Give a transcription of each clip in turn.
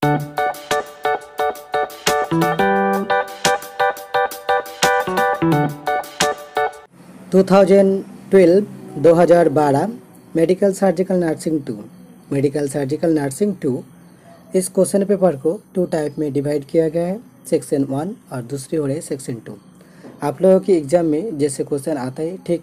2012 medical surgical nursing 2 medical surgical nursing 2 इस question paper को 2 type में डिवाइड किया गया है, सेक्शन 1 और दूसरी हो रही सेक्शन 2। आप लोगों की एग्ज़ाम में जैसे क्वेश्चन आता है ठीक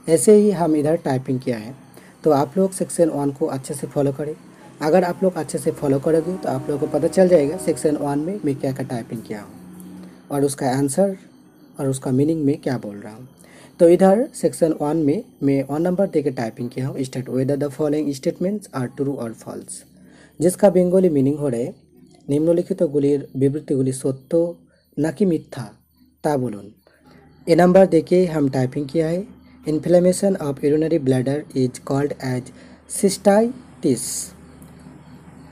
ऐसे ही हम इधर टाइपिंग किया है, तो आप लोग सेक्शन 1 को अच्छे से फॉलो करें। अगर आप लोग अच्छे से फॉलो करोगे तो आप लोगों को पता चल जाएगा सेक्शन 1 में मैं क्या क्या टाइपिंग किया हूँ और उसका आंसर और उसका मीनिंग में क्या बोल रहा हूँ। तो इधर सेक्शन 1 में मैं 1 नंबर देकर टाइपिंग किया हूँ, state whether the following statements are true और फॉल्स, जिसका बेंगली मीनिंग हो रहे निम्नलिखितগুলির বিবৃতিগুলি সত্য নাকি মিথ্যা তা বলুন। ए नंबर देके हम टाइपिंग किया है, inflammation of urinary bladder is called as cystitis,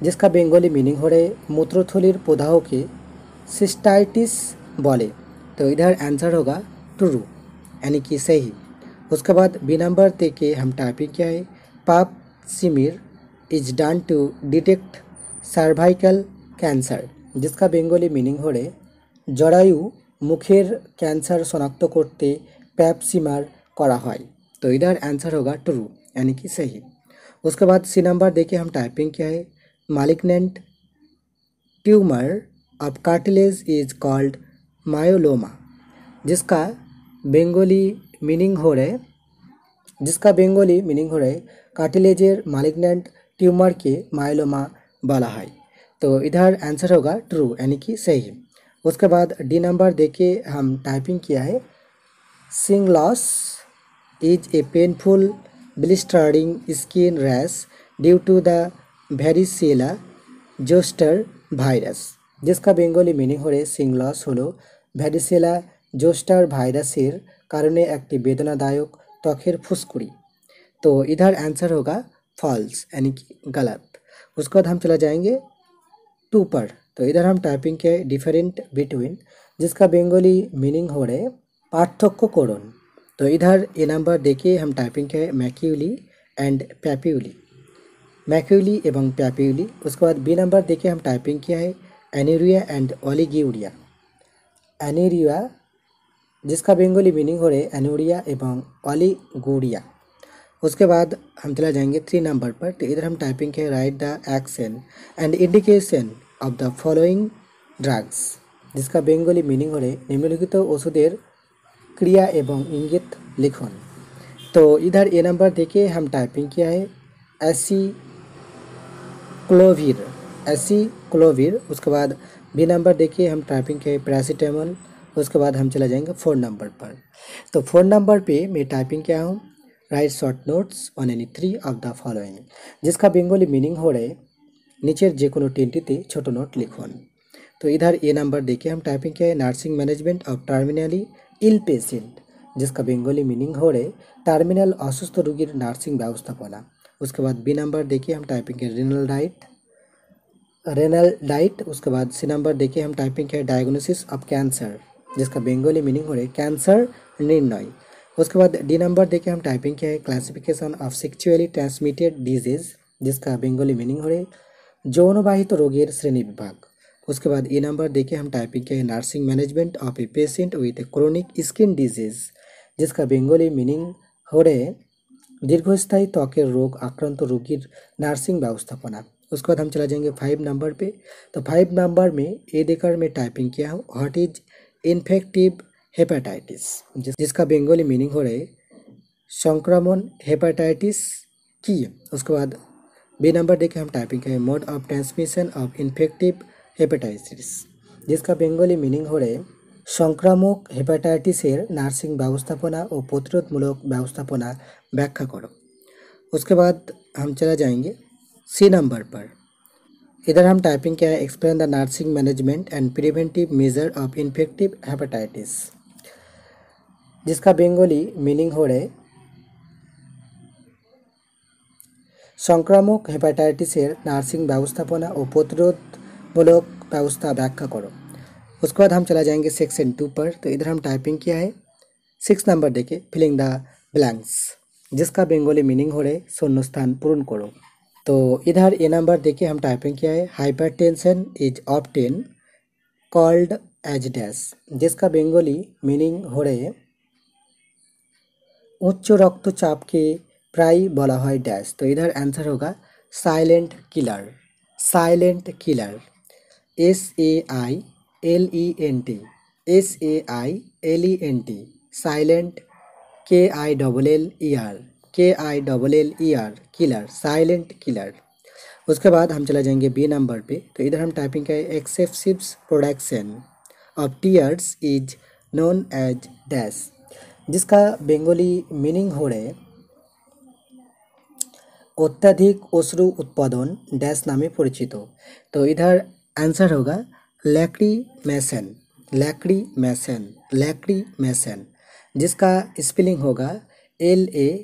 जिसका बेंगली मीनिंग हो रहे मूत्रथलिर प्रदाह के सिस्टाइटिस बोले। तो इधर आंसर होगा ट्रू यानी कि सही। उसके बाद बी नंबर देके हम टाइपिंग किया है, pap smear is done to detect cervical cancer, जिसका बेंगली मीनिंग हो रहे जरायु मुखेर कैंसर शनाक्त करते पैपसिमार करा হয়। तो इधर आंसर होगा ट्रू यानी कि सही। उसके बाद सी नंबर देके हम टाइपिंग किया है, malignant tumour of cartilage is called myeloma, जिसका बेंगली मीनिंग हो रहे कार्टिलेजेर मालिग्नेंट ट्यूमर के मायोलोमा बला है। तो इधर आंसर होगा ट्रू यानी कि सही। उसके बाद डी नंबर देके हम टाइपिंग किया है, shingles is a painful blistering skin rash due to the varicella zoster virus, जिसका बेंगली मीनिंग हो रहे सिंगलॉस हलो ভ্যারিসেলা জোস্টার ভাইরাসেर कारणे एक वेदनादायक त्वचेर फुस्कुड़ी। तो इधर आंसर होगा फॉल्स यानी कि गलत। उसके बाद हम चला जाएंगे 2 पर। तो इधर हम टाइपिंग किया है, डिफरेंट बिटवीन, जिसका बेंगली मीनिंग हो रहे पार्थक्य करण। तो इधर ए नंबर देके हम टाइपिंग किया है, मैक्यूली एंड पैप्यूली, मैक्यूली एवं पैप्यूली। उसके बाद बी नंबर देके हम टाइपिंग किया है, एनेरिया एंड ओलिगोरिया, एनेरिया जिसका बेंगली मीनिंग हो रहे एनोरिया एवं ओलिगोरिया। उसके बाद हम चला जाएंगे 3 नंबर पर। तो इधर हम टाइपिंग किया है, right the action and indication of the following drugs, जिसका बेंगली मीनिंग हो रहे निम्नलिखित औषधेर क्रिया एवं इंगित लिखुन। तो इधर ए नंबर देके हम टाइपिंग किया है, एसिक्लोविर। उसके बाद बी नंबर देके हम टाइपिंग किया है, पैरासीटामोल। उसके बाद हम चला जाएंगे 4 नंबर पर। तो 4 नंबर पे मैं टाइपिंग किया हूँ, right short notes on any 3 of the following, जिसका बेंगली मीनिंग हो रहे नीचेर जे कोनो 3टीते छोटो नोट लिखुन। तो इधर ए नंबर देके हम टाइपिंग किया है, nursing management of terminally ill patient, जिसका बेंगली मीनिंग हो रहे टार्मिनाल असुस्थ रोगीर नार्सिंग व्यवस्थापना। उसके बाद बी नंबर देके हम टाइपिंग किया रेनल डाइट। उसके बाद सी नंबर देके हम टाइपिंग किया डायग्नोसिस ऑफ कैंसर, जिसका बेंगली मीनिंग हो रहे कैंसर निर्णय। उसके बाद डी नंबर देके हम टाइपिंग किया है, classification of sexually transmitted disease, जिसका बेंगली मीनिंग हो रहे যৌনবাহিত रोगेर श्रेणी विभाग। उसके बाद ए नंबर देके हम टाइपिंग किया है, nursing management of a patient with A chronic skin disease, जिसका बेंगली मीनिंग हो रहे दीर्घस्थायी त्वकेर रोग आक्रांत रोगीर नार्सिंग व्यवस्थापना। उसके बाद हम चला जाएंगे 5 नंबर पे। तो 5 नंबर में ए देकर मैं टाइपिंग किया हूँ, व्हाट इज इन्फेक्टिव हेपेटाइटिस, जिसका बेंगली मीनिंग हो रहे संक्रमण हेपेटाइटिस की। उसके बाद बी नंबर देके हम टाइपिंग करें, mode of transmission of infective hepatitis, जिसका बेंगली मीनिंग हो रहे संक्रामक हेपेटाइटिसের नार्सिंग व्यवस्थापना और प्रतिरोधमूलक व्यवस्थापना व्याख्या करो। उसके बाद हम चला जाएंगे सी नंबर पर। इधर हम टाइपिंग किया है, explain the nursing management and preventive measure of infective hepatitis, जिसका बेंगली मीनिंग हो रहे संक्रामक हेपेटाइटिसের नार्सिंग व्यवस्थापना और प्रतिरोधमूलक व्यवस्था व्याख्या करो। उसके बाद हम चला जाएंगे सेक्शन 2 पर। तो इधर हम टाइपिंग किया है, 6 नंबर देके फिलिंग द ब्लैंक्स, जिसका बेंगली मीनिंग हो रहे शून्य स्थान पूर्ण करो। तो इधर ए नंबर देखिए हम टाइपिंग किया है, hypertension is often called as dash, जिसका बंगाली मीनिंग हो रहे उच्च रक्तचापके प्राय बला হয় डैश। तो इधर आंसर होगा silent killer, silent killer, SAILENT, SAILENT, silent, KILLER, KILLER, killer, silent killer. उसके बाद हम चला जाएंगे बी नंबर पे। तो इधर हम टाइपिंग करें excessive production of tears is known as dash, जिसका बंगाली मीनिंग हो रहे अत्यधिक अश्रु उत्पादन डैश नामे परिचित। तो इधर आंसर होगा लैक्रीमेशन, लैक्रीमेशन, लैक्रीमेशन, जिसका स्पेलिंग होगा LACRIMATION,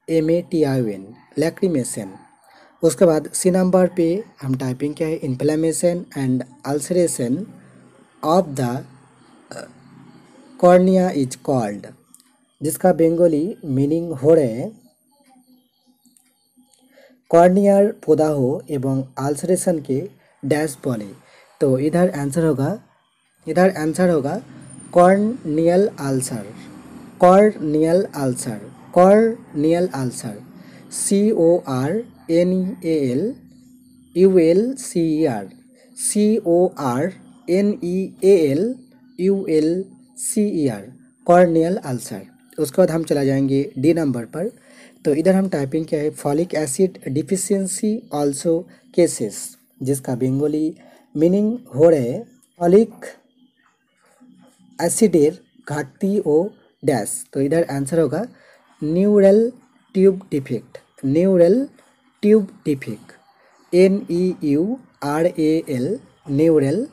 LACRIMATION, लैक्रीमेशन। उसके बाद सी नंबर पे हम टाइपिंग क्या है inflammation and ulceration of the cornea is called, जिसका बंगाली मीनिंग हो रहे कॉर्नियार प्रदाह एवं अल्सरेशन के डैश बोले। तो इधर आंसर होगा corneal ulcer, corneal ulcer, corneal ulcer, CORNEALULCER, CORNEALULCER, corneal ulcer. उसके बाद हम चला जाएंगे डी नंबर पर। तो इधर हम टाइपिंग क्या है folic acid deficiency also cases, जिसका बंगाली मीनिंग हो रहे फॉलिक एसिडेर घाटती ओ डैश। तो इधर आंसर होगा neural tube defect, neural tube defect, NEURAL, neural,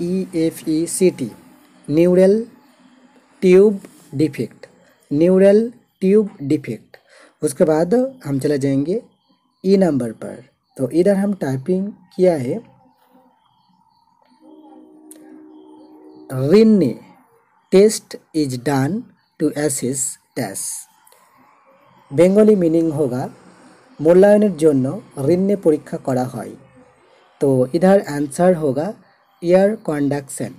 TUBDEFECT, neural tube defect, neural tube defect. उसके बाद हम चले जाएंगे ई नंबर पर। तो इधर हम टाइपिंग किया है Rinne test is done to assess dash, Bengali meaning होगा मूल्यांकन जोन्नो रिन्ने परीक्षा करा है। तो इधर आंसर होगा air conduction,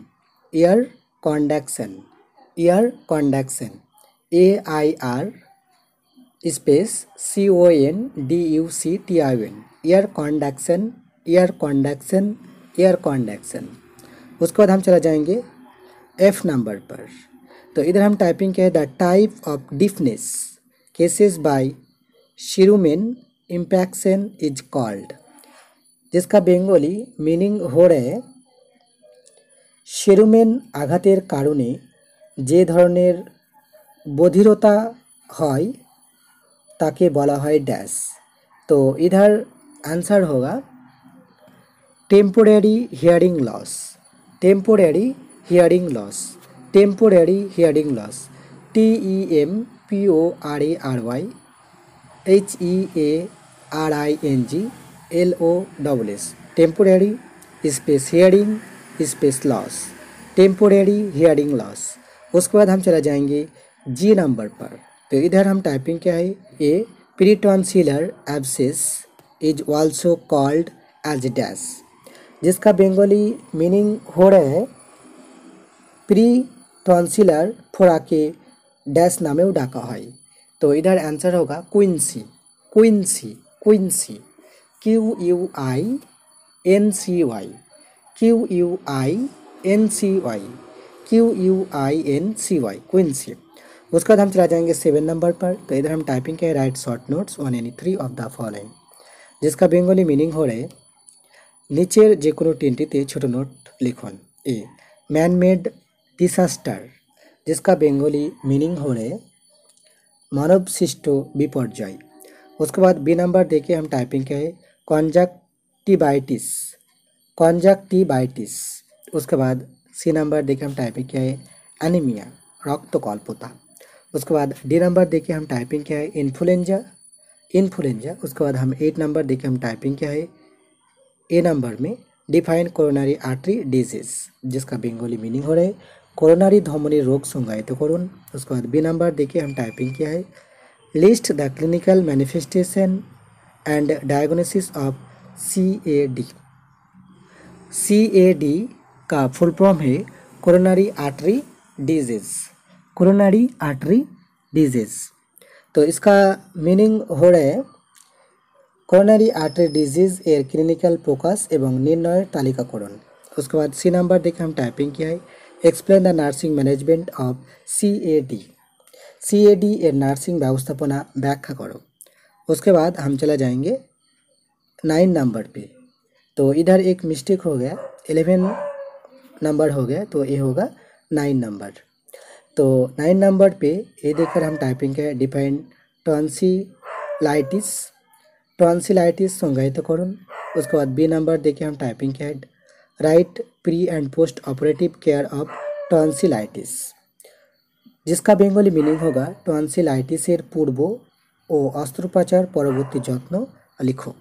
air conduction, air conduction, AIR space CONDUCTION, air conduction, air conduction, air conduction. उसके बाद हम चला जाएंगे एफ नंबर पर। तो इधर हम टाइपिंग किया है the type of deafness cases by cerumen impaction is called, जिसका बेंगली मीनिंग हो रहे शिरुमेन आघातेर कारणे जे धरनेर बधिरता হয় ताके बला है डैश। तो इधर आंसर होगा temporary hearing loss, temporary hearing loss, temporary hearing loss, TEMPORARY HEARING LOSS, temporary space hearing space loss, temporary hearing loss. उसके बाद हम चला जाएंगे जी नंबर पर। तो इधर हम टाइपिंग क्या है a peritonsillar abscess is also called as dash, जिसका बंगाली मीनिंग हो रहे है प्री टॉन्सिलर फोड़ा के डैश नामेও डाका है। तो इधर आंसर होगा quinsy, quinsy, quinsy, QUINCY, QUINCY, QUINCY, quinsy. उसके बाद हम चला जाएंगे 7 नंबर पर। तो इधर हम टाइपिंग के right short notes on any 3 of the following, जिसका बेंगली मीनिंग हो रहे नीचेर जे कोनो तीनটিতে छोटो नोट लिखुन। ए मैन मेड डिसास्टर, जिसका बेंगली मीनिंग हो रहे मानव सृष्ट विपर्यय। उसके बाद बी नंबर देखिए हम टाइपिंग क्या है कॉन्जक्टिवाइटिस, कॉन्जक्टिवाइटिस। उसके बाद सी नंबर देखिए हम टाइपिंग क्या है एनीमिया, रक्तकल्पता। उसके बाद डी नंबर देखिए हम टाइपिंग क्या है इन्फ्लुएंजा, इन्फ्लुएंजा। उसके बाद हम 8 नंबर देखिए हम टाइपिंग क्या है ए नंबर में डिफाइन कोरोनारी आर्टरी डिजीज, जिसका बेंगोली मीनिंग हो रहा है कोरोनारी धमनी रोग संज्ञायित करुन। उसके बाद बी नंबर देखिए हम टाइपिंग किया है, list the clinical manifestation and diagnosis of CAD। CAD का फुल फॉर्म है coronary artery disease, coronary artery disease. तो इसका मीनिंग हो रहा है कोरोनरी आर्टरी डिजीज एर क्लिनिकल फोकस एवं निर्णय तालिकाकरण। उसके बाद सी नंबर देखे हम टाइपिंग किया है, explain the nursing management of CAD। CAD एर नार्सिंग व्यवस्थापना व्याख्या करो। उसके बाद हम चला जाएंगे 9 नंबर पे। तो इधर एक मिस्टेक हो गया, 11 नंबर हो गया, तो ये होगा 9 नंबर। तो 9 नंबर पे ये देखकर हम टाइपिंग है, डिफाइन टॉन्सिलाइटिस, टॉन्सिलाइटिस संज्ञायित करुन। उसके बाद बी नंबर देखे हम टाइपिंग किया है, right pre and post operative care of tonsillitis, जिसका बेंगली मीनिंग होगा टॉन्सिलाइटिस पूर्व ও অস্ত্রোপচার পরবর্তী যত্ন লিখো।